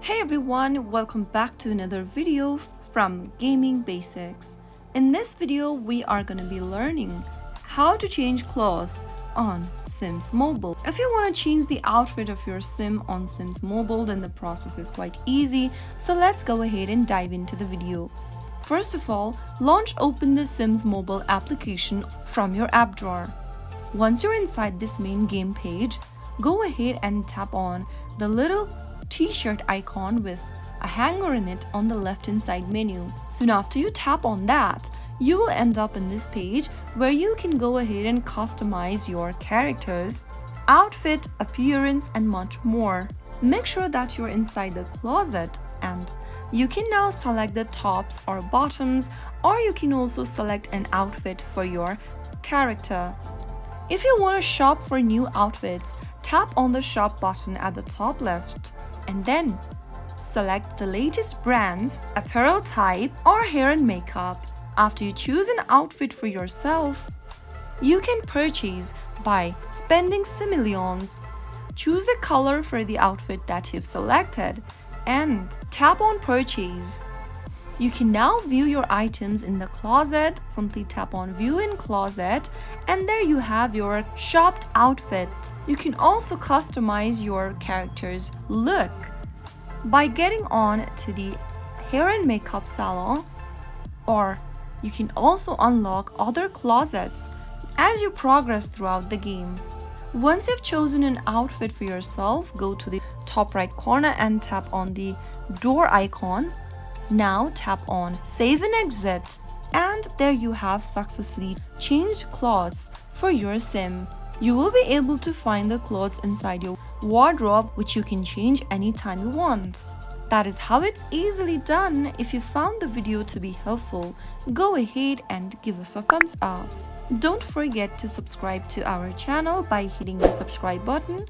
Hey everyone, welcome back to another video from Gaming Basics. In this video, we are going to be learning how to change clothes on Sims Mobile. If you want to change the outfit of your sim on Sims Mobile, then the process is quite easy. So let's go ahead and dive into the video. First of all, open the Sims Mobile application from your app drawer. Once you're inside this main game page, go ahead and tap on the little t-shirt icon with a hanger in it on the left hand side menu. Soon after you tap on that, you will end up in this page where you can go ahead and customize your characters, outfit, appearance, and much more. Make sure that you're inside the closet, and you can now select the tops or bottoms, or you can also select an outfit for your character. If you want to shop for new outfits, tap on the shop button at the top left and then select the latest brands, apparel type, or hair and makeup. After you choose an outfit for yourself, you can purchase by spending simoleons. Choose the color for the outfit that you've selected and tap on purchase. You can now view your items in the closet. Simply tap on view in closet and there you have your shopped outfit. You can also customize your character's look by getting on to the hair and makeup salon, or you can also unlock other closets as you progress throughout the game. Once you've chosen an outfit for yourself, go to the top right corner and tap on the door icon. Now tap on Save and Exit, and there you have successfully changed clothes for your sim. You will be able to find the clothes inside your wardrobe, which you can change anytime you want. That is how it's easily done. If you found the video to be helpful, go ahead and give us a thumbs up. Don't forget to subscribe to our channel by hitting the subscribe button.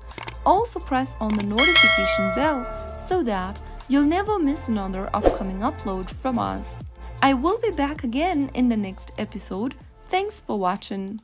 Also press on the notification bell so that you'll never miss another upcoming upload from us. I will be back again in the next episode. Thanks for watching.